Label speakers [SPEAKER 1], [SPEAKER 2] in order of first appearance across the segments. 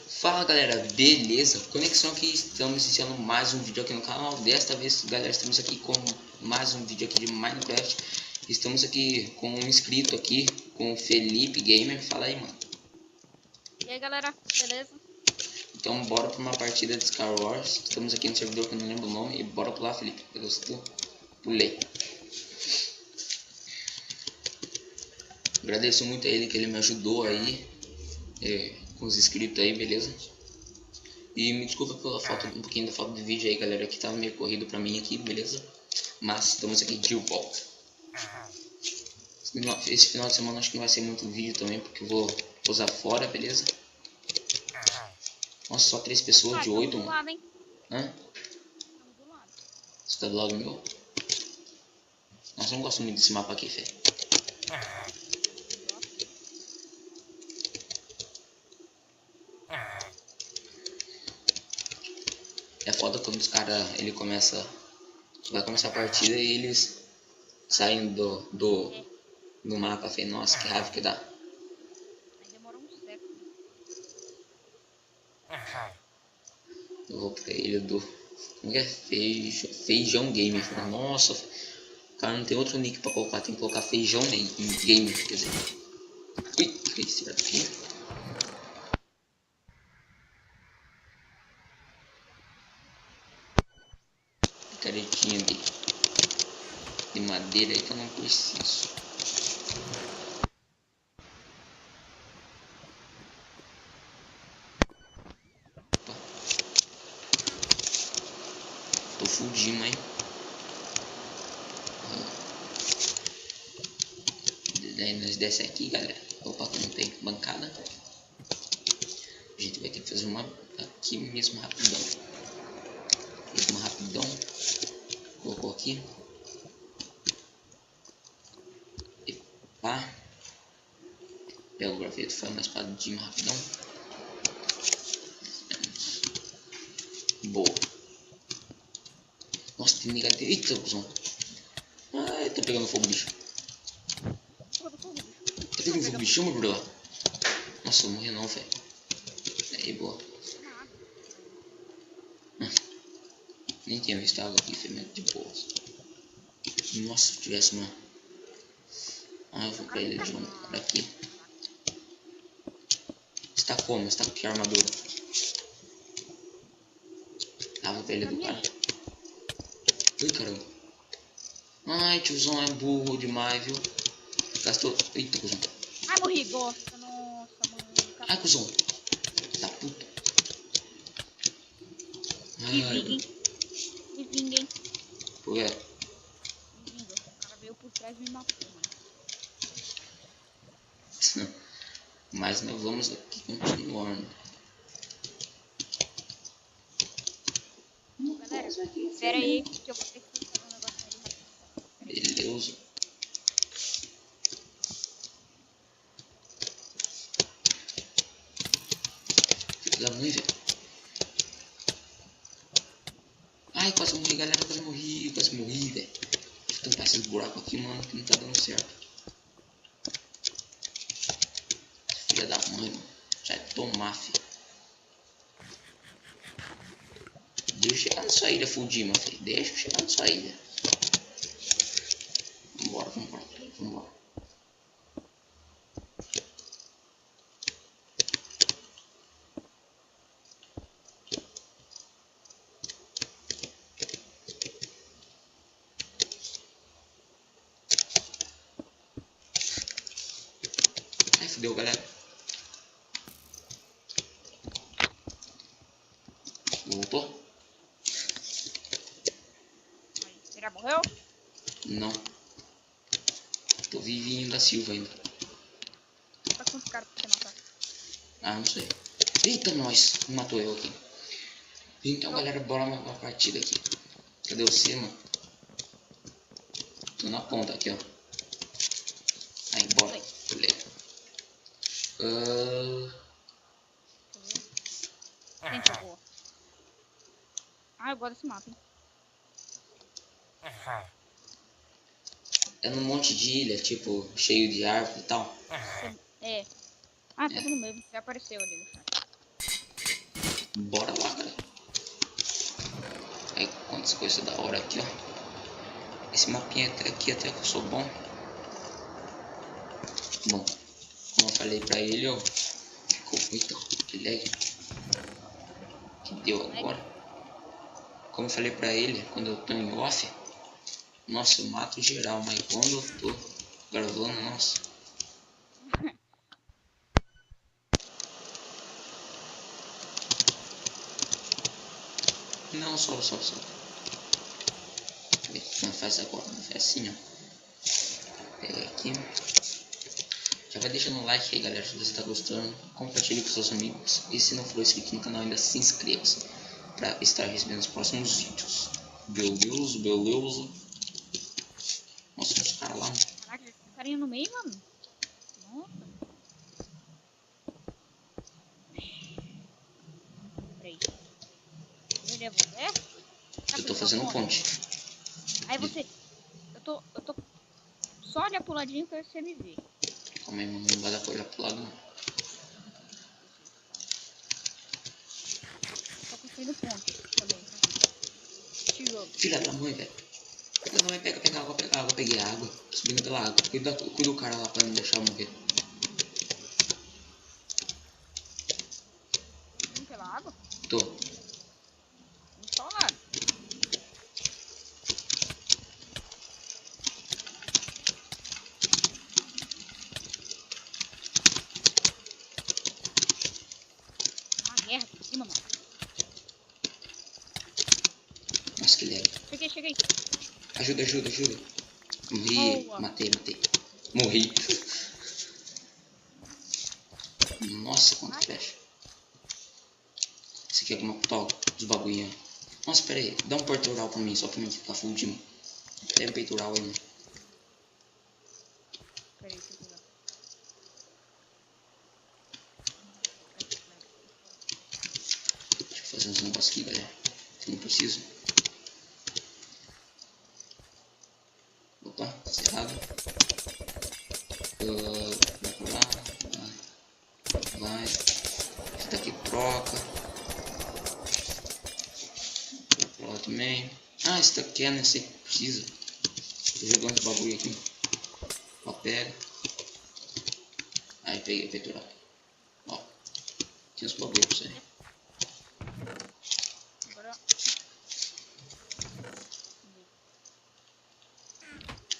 [SPEAKER 1] Fala galera, beleza? Conexão aqui, estamos iniciando mais um vídeo aqui no canal. Desta vez, galera, estamos aqui com mais um vídeo aqui de Minecraft. Estamos aqui com um inscrito aqui, com o Felipe Gamer. Fala aí, mano.
[SPEAKER 2] E aí galera, beleza?
[SPEAKER 1] Então bora pra uma partida de Star Wars. Estamos aqui no servidor que eu não lembro o nome. E bora pular, Felipe. Beleza? Pulei. Agradeço muito a ele que ele me ajudou aí com os inscritos aí, beleza? E me desculpa pela falta, um pouquinho da falta de vídeo aí, galera, que tava meio corrido pra mim aqui, beleza? Mas estamos aqui de volta. Esse final de semana acho que não vai ser muito vídeo também, porque eu vou usar fora, beleza? Nossa, só 3 pessoas de 8, mano.
[SPEAKER 2] Lado, hein?
[SPEAKER 1] Hã?
[SPEAKER 2] Do lado.
[SPEAKER 1] Você tá do lado meu? Nossa, eu não gosto muito desse mapa aqui, fé. É foda quando os caras, vai começar a partida e eles saem do mapa, fé. Nossa, que raiva que dá.
[SPEAKER 2] Aí demora um século.
[SPEAKER 1] Eu vou pra ele do... Como que é? Feijão Gamer. Nossa, o cara não tem outro nick pra colocar. Tem que colocar Feijão Gamer, quer dizer. Ui, que esse aqui. Caretinha de madeira aí que eu não preciso. Tô fudindo, hein? Daí nós desce aqui, galera. Opa, que não tem bancada. A gente vai ter que fazer uma aqui mesmo rapidão. Mesmo rapidão. Colocou aqui. Epa. Pega o graveto, faz uma espadinha rapidão. Boa. Nossa, tem negativa. Eita, cuzão. Ai, tá pegando fogo, bicho. Tá pegando fogo, bicho, chama, bro. Nossa, eu morri não, velho. Aí, boa. Nem tinha visto água aqui, foi meio de boas. Nossa, se tivesse uma... Ah, eu vou pra ele de um cara aqui. Está como? Está com que armadura? Tava pra ele do cara. Ui, caramba. Ai, tiozão é burro demais, viu? Gastou... Eita, cuzão.
[SPEAKER 2] Ai, morri, gosta. Nossa, mano.
[SPEAKER 1] Ai, cuzão. Tá puto.
[SPEAKER 2] Me vinguem. Me vinguem.
[SPEAKER 1] Por quê?
[SPEAKER 2] Me vinga. O cara veio por trás e me matou, mano.
[SPEAKER 1] Mas nós vamos aqui continuando.
[SPEAKER 2] Galera, espera aí que eu vou ter que fazer um negócio ali rapidinho.
[SPEAKER 1] Beleza. Filho da mãe, velho. Ai, quase morri, galera. Quase morri, velho. Deixa eu tampar esses buracos aqui, mano, que não tá dando certo. Filha da mãe, mano. Vai tomar, filho. Deixa eu chegar na sua ilha, Fudima, filho. Deixa eu chegar na sua ilha. Vambora, vambora, vambora. Ai, fudeu, galera. Voltou?
[SPEAKER 2] Aí, você já morreu?
[SPEAKER 1] Não. Tô vivinho da Silva ainda.
[SPEAKER 2] Tá quantos caras pra você matar?
[SPEAKER 1] Ah, não sei. Eita, nós. Matou eu aqui. Então, galera, bora uma partida aqui. Cadê você, mano? Tô na ponta aqui, ó. Aí, bora. Beleza.
[SPEAKER 2] Gente, boa. Ah, eu gosto desse mapa, hein?
[SPEAKER 1] É num monte de ilha, tipo, cheio de árvore e tal.
[SPEAKER 2] É. Ah, tá no meio. Já apareceu ali no chat.
[SPEAKER 1] Bora lá, galera. Aí, quantas coisas da hora aqui, ó. Esse mapinha aqui até que eu sou bom. Bom, como eu falei pra ele, ó. Ficou muito... Que lag. Que deu agora. Como eu falei pra ele, quando eu tô em off. Nossa, eu mato geral, mas quando eu tô gravando, nossa. Não, só. Não faz agora, não faz assim, ó. Pega aqui. Já vai deixando o like aí, galera, se você tá gostando. Compartilhe com seus amigos. E se não for inscrito no canal ainda, se inscreva-se para estar recebendo os próximos vídeos. Beleza. Nossa, os caras lá.
[SPEAKER 2] Caraca, esse carinha no meio, mano. Nossa. Peraí. Eu devolver?
[SPEAKER 1] Eu tô fazendo ponte.
[SPEAKER 2] Aí você... Eu tô só olhar pro ladinho pra você me ver.
[SPEAKER 1] Calma aí, mano. Não vai dar pra olhar pro lado, não.
[SPEAKER 2] Tô construindo ponte também, tá? Tijolo.
[SPEAKER 1] Filha da mãe, velho. Filha da mãe, pega água. Peguei a água. Subindo pela água. Cuida do cara lá pra não deixar eu morrer.
[SPEAKER 2] Subindo pela água?
[SPEAKER 1] Tô.
[SPEAKER 2] Não só nada. Uma guerra aqui em cima, mano.
[SPEAKER 1] Nossa, que lag.
[SPEAKER 2] Cheguei.
[SPEAKER 1] Ajuda. Morri.
[SPEAKER 2] Boa.
[SPEAKER 1] Matei. Morri. Nossa, quanto flecha. Esse aqui é alguma tal dos bagulhinhos. Nossa, pera aí. Dá um peitoral pra mim, só pra mim ficar full de mim. Tem um peitoral aí, né?
[SPEAKER 2] Peraí, deixa eu pegar.
[SPEAKER 1] Deixa eu fazer uns negócios aqui, galera. Que eu não preciso. Opa, cerrado. Vai pra lá. Vai. Esse daqui troca. Vai pra lá também. Ah, esse daqui é, né? Sei que precisa. Tô jogando esse bagulho aqui. Ó, pega. Aí peguei o peitoral. Ó. Tinha uns bagulho pra você.
[SPEAKER 2] Agora...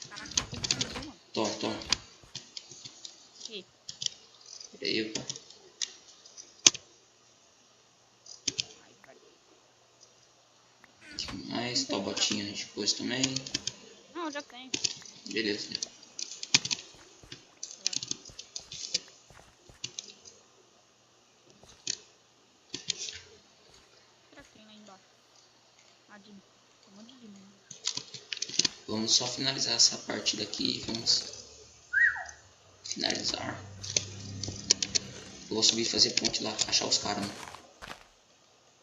[SPEAKER 2] Caraca, tem que fazer, mano.
[SPEAKER 1] Toma.
[SPEAKER 2] Aqui.
[SPEAKER 1] Peraí, pô.
[SPEAKER 2] Ai, cara.
[SPEAKER 1] Mais botinha depois também.
[SPEAKER 2] Não, eu já tenho.
[SPEAKER 1] Beleza.
[SPEAKER 2] Será que tem lá embaixo? Ah, tem um monte de mano.
[SPEAKER 1] Vamos só finalizar essa parte daqui. Vamos finalizar. Eu vou subir e fazer ponte lá, achar os caras, mano.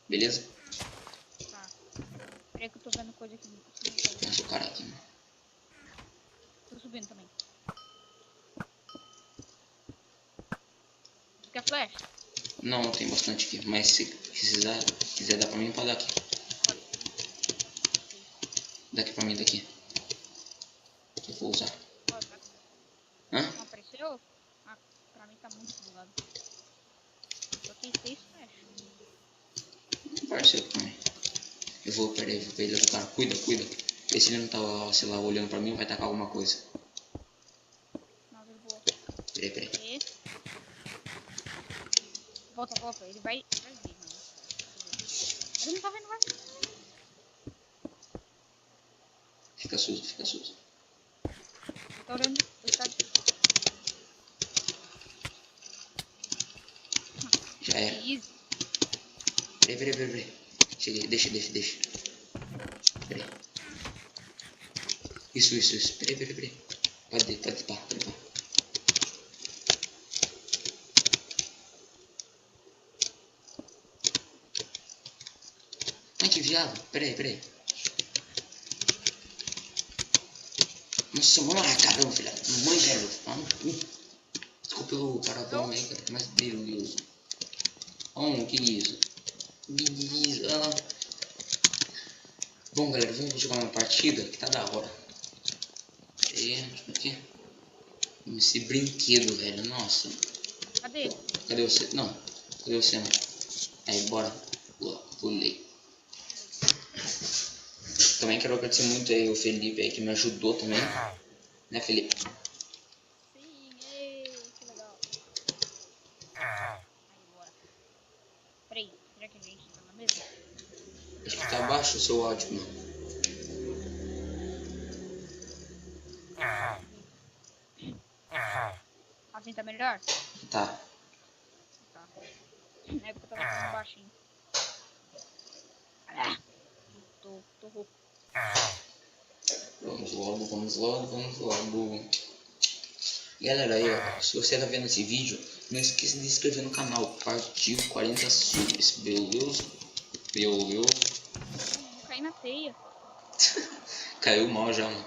[SPEAKER 1] Beleza?
[SPEAKER 2] Tá. Peraí que eu tô vendo coisa aqui.
[SPEAKER 1] Acha o cara aqui, mano.
[SPEAKER 2] Tô subindo também. Quer flash?
[SPEAKER 1] Não, tem bastante aqui. Mas se quiser dar pra mim, pode dar aqui. Daqui pra mim, daqui. Eu vou usar. Hã?
[SPEAKER 2] Não apareceu? Ah, pra mim tá muito bugado. Só tem 6 flash.
[SPEAKER 1] Não apareceu pra mim. Eu vou perder, vou perder o cara. Cuida. Vê se ele não tá, sei lá, olhando pra mim, vai tacar alguma coisa.
[SPEAKER 2] Não, ele voou.
[SPEAKER 1] Peraí.
[SPEAKER 2] E... Volta. Ele vai vir, mano. Ele não tá vendo, vai.
[SPEAKER 1] Fica susto.
[SPEAKER 2] Tá olhando. Ele tá...
[SPEAKER 1] Já era.
[SPEAKER 2] Easy.
[SPEAKER 1] Peraí. Cheguei, deixa. Peraí. Isso. Peraí. Pode pá. Ai, que viado. Peraí. Nossa, mano, caramba, filha. Mãe, velho. Desculpa pelo palavrão aí, cara. Mas Deus. Que isso? Beleza. Bom, galera, vamos jogar uma partida que tá da hora. Deixa eu ver aqui. Esse brinquedo, velho, nossa.
[SPEAKER 2] Cadê?
[SPEAKER 1] Cadê você? Não, cadê você, não? Aí, bora. Pulei. Também quero agradecer muito aí o Felipe aí que me ajudou também. Né, Felipe?
[SPEAKER 2] Sim, ei, que legal. Aí, bora. Peraí, será que a gente tá na mesma?
[SPEAKER 1] Acho que tá abaixo o seu áudio, mano.
[SPEAKER 2] Assim tá melhor?
[SPEAKER 1] Tá.
[SPEAKER 2] Tá. É porque eu tava falando baixinho. Ah, tô rouco.
[SPEAKER 1] Vamos logo, vamos logo, vamos logo. Galera, aí, ó, se você tá vendo esse vídeo, não esqueça de se inscrever no canal. Partiu 40 subs, beleza? Beleza?
[SPEAKER 2] Vou cair na teia.
[SPEAKER 1] Caiu mal já, mano.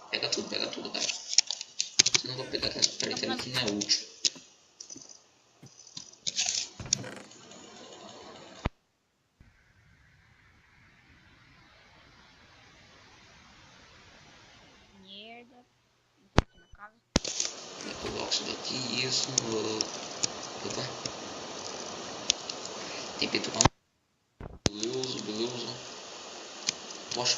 [SPEAKER 1] Pega tudo, cara. Se não vou pegar aquelas paredes que não é útil.
[SPEAKER 2] Merda. Entrei aqui na casa.
[SPEAKER 1] Eu coloco isso daqui, isso. Opa. Tem peito pra. Beleza. Poxa.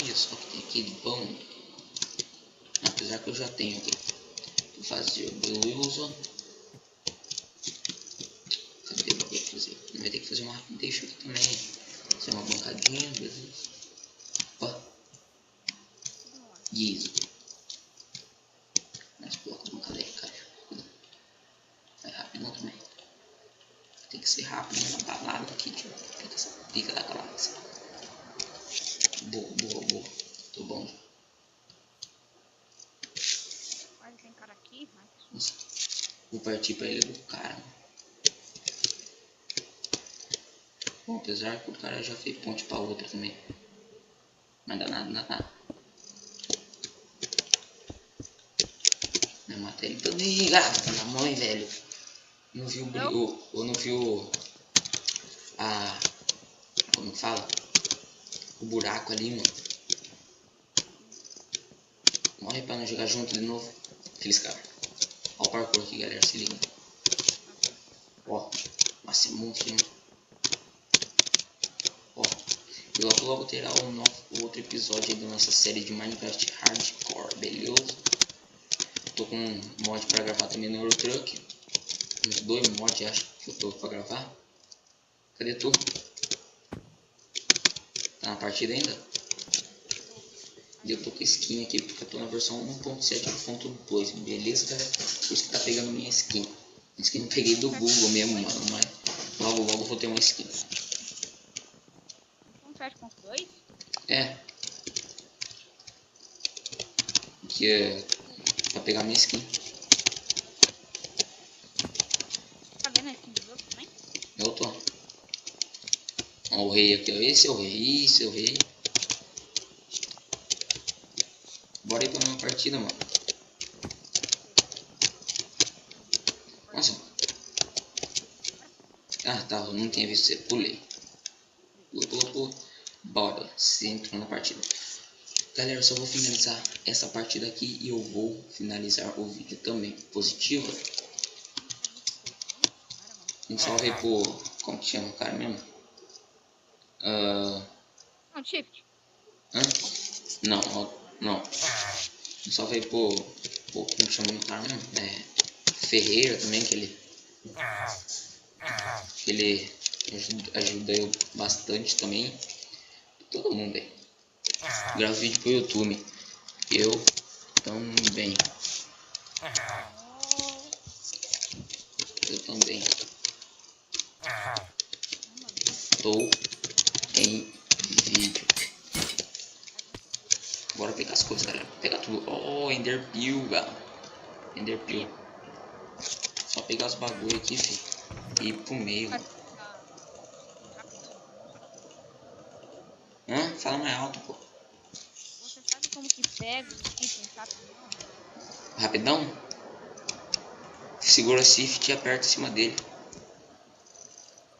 [SPEAKER 1] Olha só que tem aquele pão. Apesar que eu já tenho aqui. Vou fazer, beleza. Cadê o que eu fazer? Vai ter que fazer uma. Deixa aqui também. Fazer uma bancadinha, beleza. Ó. Isso. Mas coloca a bancada aí, cara. Vai rápido também. Tem que ser rápido na balada aqui, tio. Fica essa pica da galáxia. Boa. Tô bom.
[SPEAKER 2] Quase tem cara aqui, mas...
[SPEAKER 1] Nossa. Vou partir pra ilha do cara. Bom, apesar que o cara já fez ponte pra outra também. Mas dá nada. Eu matei ele também. Ah, na mãe, velho. Não viu o brilho. Ou não viu a. Como que fala? O buraco ali, mano. Morre pra não jogar junto de novo. Aqueles caras. Ó o parkour aqui, galera. Se liga. Ó. Nossa, é muito lindo. Ó. E logo terá o outro episódio aí da nossa série de Minecraft Hardcore, beleza? Tô com um mod pra gravar também no Eurotruck. Uns 2 mods, acho que eu tô pra gravar. Cadê tu? Tá na partida ainda? E eu tô com skin aqui porque eu tô na versão 1.7.2, beleza, galera? Por isso que tá pegando minha skin. A skin eu peguei do Google mesmo, mano, mas logo vou ter uma skin.
[SPEAKER 2] 1.7.2?
[SPEAKER 1] É. Que é pra pegar minha skin.
[SPEAKER 2] Tá vendo a skin dos outros também?
[SPEAKER 1] Eu tô. Ó, o rei aqui, ó. Esse é o rei. Bora ir pra uma partida, mano. Nossa. Ah, tá. Eu não tinha visto você. Pulei. Pula. Bora. Você entrou na partida. Galera, eu só vou finalizar essa partida aqui e eu vou finalizar o vídeo também. Positivo. Um salve aí pro... Como que chama o cara mesmo?
[SPEAKER 2] Não, shift.
[SPEAKER 1] Hã? Não. Um salve aí pro... Como que chama o cara mesmo? Ferreira também, que ele ajuda eu bastante também. Todo mundo aí. Gravo vídeo pro YouTube. Eu também. Estou em vídeo. Bora pegar as coisas, galera. Pegar tudo. Oh, Enderpeel, galera. Enderpeel. Só pegar os bagulho aqui, filho. E ir pro meio. Hã? Fala mais alto, pô.
[SPEAKER 2] Você sabe como que pega os itens rapidão?
[SPEAKER 1] Rapidão? Segura Shift e aperta em cima dele.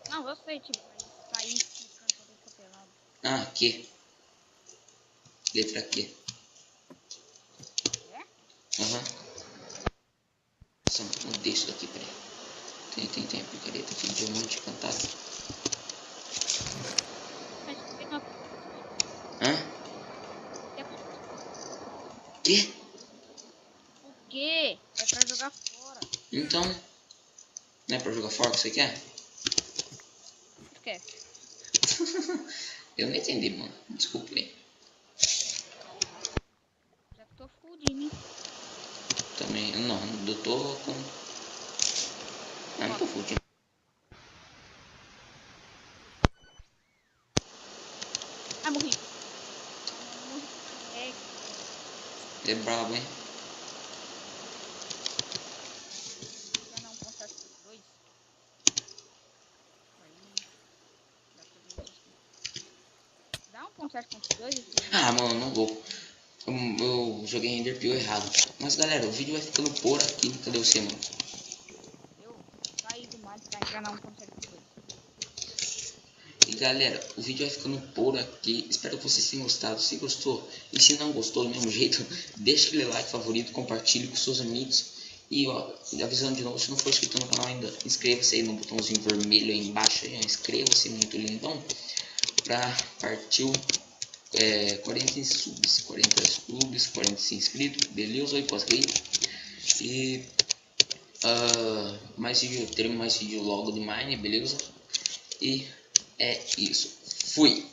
[SPEAKER 2] Não, eu sei, tipo, pra sair ficando todo atropelado.
[SPEAKER 1] Ah, Q. Letra Q.
[SPEAKER 2] É?
[SPEAKER 1] Aham. Nossa, mudei isso daqui, peraí. Tem a picareta aqui, diamante encantado.
[SPEAKER 2] Mas tem uma...
[SPEAKER 1] Hã? Quê?
[SPEAKER 2] O quê? É pra jogar fora.
[SPEAKER 1] Então, não é pra jogar fora que você quer?
[SPEAKER 2] Esquece.
[SPEAKER 1] Eu não entendi, mano. Desculpa aí.
[SPEAKER 2] Já que tô fudido, hein?
[SPEAKER 1] Também, não, eu tô com... Ah, não tô fudido.
[SPEAKER 2] Ah, morri. Morri. É,
[SPEAKER 1] É brabo, hein?
[SPEAKER 2] já não contato com os dois. Aí, dá pra ver isso aqui. Dá um contato com os dois.
[SPEAKER 1] Ah, mano, não vou. Eu joguei Ender Pearl errado. Mas galera, o vídeo vai ficando por aqui. Cadê você, mano?
[SPEAKER 2] Eu saí do mais pra entrar na 1.72.
[SPEAKER 1] E galera, o vídeo vai ficando por aqui. Espero que vocês tenham gostado. Se gostou e se não gostou do mesmo jeito, deixa aquele like favorito, compartilhe com seus amigos. E ó, avisando de novo, se não for inscrito no canal ainda, inscreva-se aí no botãozinho vermelho aí embaixo. Inscreva-se, muito lindão. Pra partiu 40 subs, 40 subs, 45 inscritos, beleza? Oi, pós-gay. E mais vídeo, teremos mais vídeo logo de Mine, beleza? E é isso. Fui!